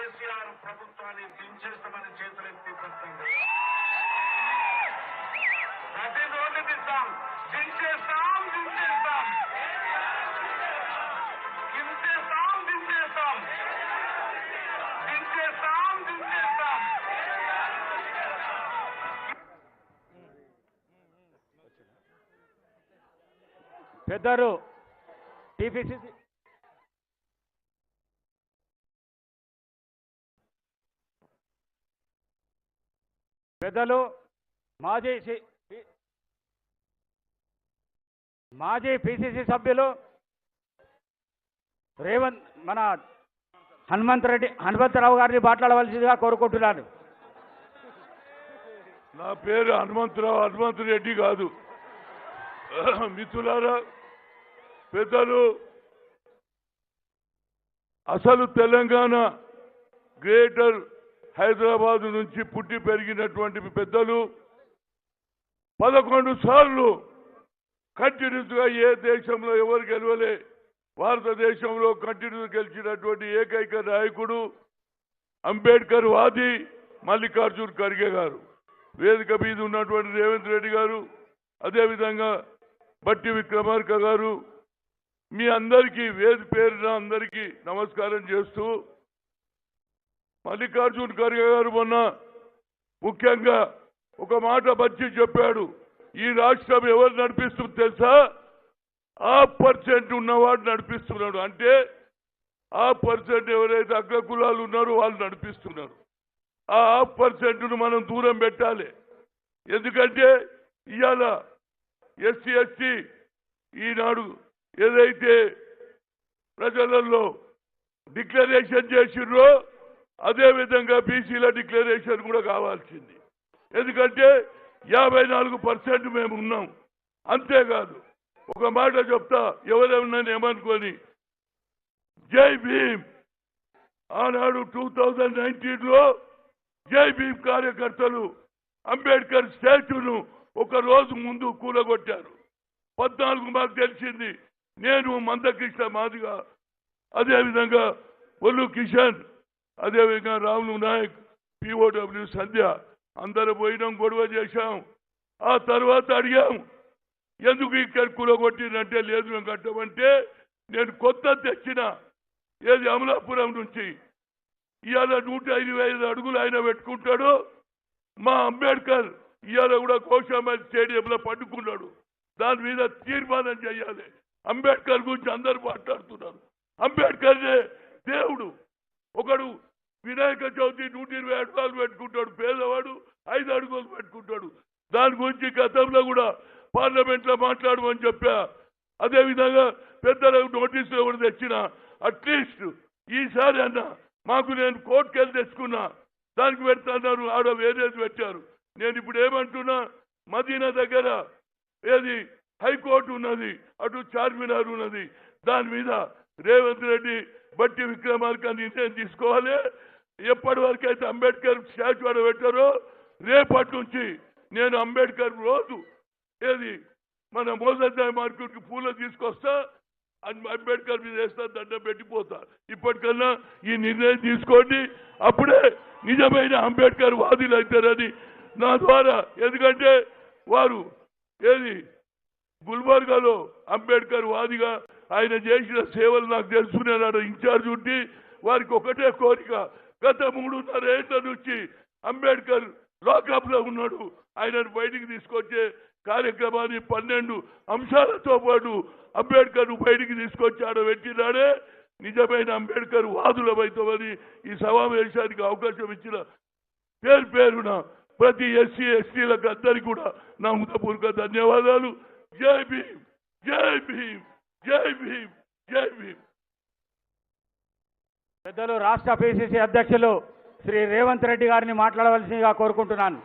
కేసీఆర్ ప్రభుత్వాన్ని దించేస్తామని చేతులెత్తి చెప్తుంది. ప్రతి రోజు దిస్తాం, దించేస్తాం, దించేస్తాం, దించేస్తాం, దించేస్తాం, దించేస్తాం, దించేస్తాం. పెద్దలు టీపీసీసీ పెద్దలు మాజీ పిసిసి సభ్యులు మన హనుమంతరావు గారిని మాట్లాడవలసిందిగా కోరుకుంటున్నాను. నా పేరు హనుమంతరెడ్డి కాదు. మిత్రులారా, పెద్దలు, అసలు తెలంగాణ గ్రేటర్ హైదరాబాద్ నుంచి పుట్టి పెరిగినటువంటి పెద్దలు 11 సార్లు కంటిన్యూస్గా ఏ దేశంలో ఎవరు గెలవలే భారతదేశంలో కంటిన్యూస్ గెలిచినటువంటి ఏకైక నాయకుడు అంబేద్కర్ వాది మల్లికార్జున్ ఖర్గే గారు. వేదిక మీద ఉన్నటువంటి రేవంత్ రెడ్డి గారు, అదేవిధంగా బట్టి విక్రమార్క గారు, మీ అందరికీ పేరున అందరికీ నమస్కారం చేస్తూ, మల్లికార్జున్ ఖర్గే గారు మొన్న ముఖ్యంగా ఒక మాట వచ్చి చెప్పాడు. ఈ రాష్ట్రం ఎవరు నడిపిస్తుంది తెలుసా? 1% ఉన్నవాడు నడిపిస్తున్నాడు. అంటే 1% ఎవరైతే అగ్ర కులాలు ఉన్నారో వాళ్ళు నడిపిస్తున్నారు. ఆ 1%ను మనం దూరం పెట్టాలి. ఎందుకంటే ఇవాళ ఎస్సీ ఎస్టీ ఈనాడు ఏదైతే ప్రజలలో డిక్లరేషన్ చేసిర్రో అదేవిధంగా బీసీల డిక్లరేషన్ కూడా కావాల్సింది. ఎందుకంటే 54% మేము ఉన్నాం. అంతేకాదు, ఒక మాట చెప్తా, ఎవరేమన్నా ఏమనుకొని, జై భీమ్ ఆనాడు 2019లో జై భీమ్ కార్యకర్తలు అంబేద్కర్ స్టాచ్యూను ఒక రోజు ముందు కూలగొట్టారు. 14 మాకు తెలిసింది. నేను మందకృష్ణ మాదిగా, అదేవిధంగా ఒల్లు కిషన్, అదేవిధంగా రాములు నాయక్, పిఓడబ్ల్యూ సంధ్య అందరూ పోయినాం, గొడవ చేశాం. ఆ తర్వాత అడిగాం, ఎందుకు ఇక్కడ కూలగొట్టినంటే, లేదు మేము కట్టమంటే, నేను కొత్త తెచ్చిన ఏది అమలాపురం నుంచి ఇవాళ 125 అడుగులు ఆయన పెట్టుకుంటాడు. మా అంబేద్కర్ ఇవాళ కూడా కోశామల్ స్టేడియంలో పట్టుకున్నాడు. దాని మీద తీర్మానం చేయాలి. అంబేద్కర్ గురించి అందరూ మాట్లాడుతున్నారు. అంబేద్కర్నే దేవుడు. ఒకడు వినాయక చవితి 120 అడుగులు పెట్టుకుంటాడు, పేదవాడు 5 అడుగులు పెట్టుకుంటాడు. దాని గురించి గతంలో కూడా పార్లమెంట్లో మాట్లాడమని చెప్పా. అదేవిధంగా పెద్దలకు నోటీసులు కూడా తెచ్చిన. అట్లీస్ట్ ఈసారి అన్న మాకు, నేను కోర్టుకెళ్ళి తెచ్చుకున్నా, దానికి పెడతాన్నారు, ఆడ వేరేది పెట్టారు. నేను ఇప్పుడు ఏమంటున్నా, మదీనా దగ్గర ఏది హైకోర్టు ఉన్నది, అటు చార్మినార్ ఉన్నది, దాని మీద రేవంత్ రెడ్డి బట్టి విక్రమార్క నిర్ణయం తీసుకోవాలి. ఎప్పటి వరకు అయితే అంబేద్కర్ స్టాచ్యూ ఆడ పెట్టారో రేపటి నుంచి నేను అంబేద్కర్ రోజు ఏది మన మోసద్దాయి మార్కెట్కి పూలు తీసుకొస్తా, అంబేద్కర్ మీద వేస్తా, దండం పెట్టిపోతా. ఇప్పటికన్నా ఈ నిర్ణయం తీసుకోండి, అప్పుడే నిజమైన అంబేద్కర్ వాదులు అవుతారని నా ద్వారా. ఎందుకంటే వారు ఏది గుల్బర్గాలో అంబేద్కర్ వాదిగా ఆయన చేసిన సేవలు నాకు తెలుసుకున్నాడు. ఇన్ఛార్జ్ ఉండి వారికి ఒకటే కోరిక, గత 3.5 ఏళ్ల నుంచి అంబేద్కర్ లాకప్ లో ఉన్నాడు, ఆయనను బయటికి తీసుకొచ్చే కార్యక్రమాన్ని 12 అంశాలతో పాటు అంబేద్కర్ బయటికి తీసుకొచ్చాడు. పెట్టినాడే నిజమైన అంబేద్కర్ వాదులమైతామని ఈ సమావేశానికి అవకాశం ఇచ్చిన పేరున ప్రతి ఎస్సీ ఎస్టీలకు అందరికీ కూడా నా హృదయపూర్వక ధన్యవాదాలు. జై భీమ్, జై భీమ్, జై భీమ్, జై భీమ్. పెద్దలు రాష్ట్ర పిసిసి అధ్యక్షులు శ్రీ రేవంత్ రెడ్డి గారిని మాట్లాడవలసిందిగా కోరుకుంటున్నాను.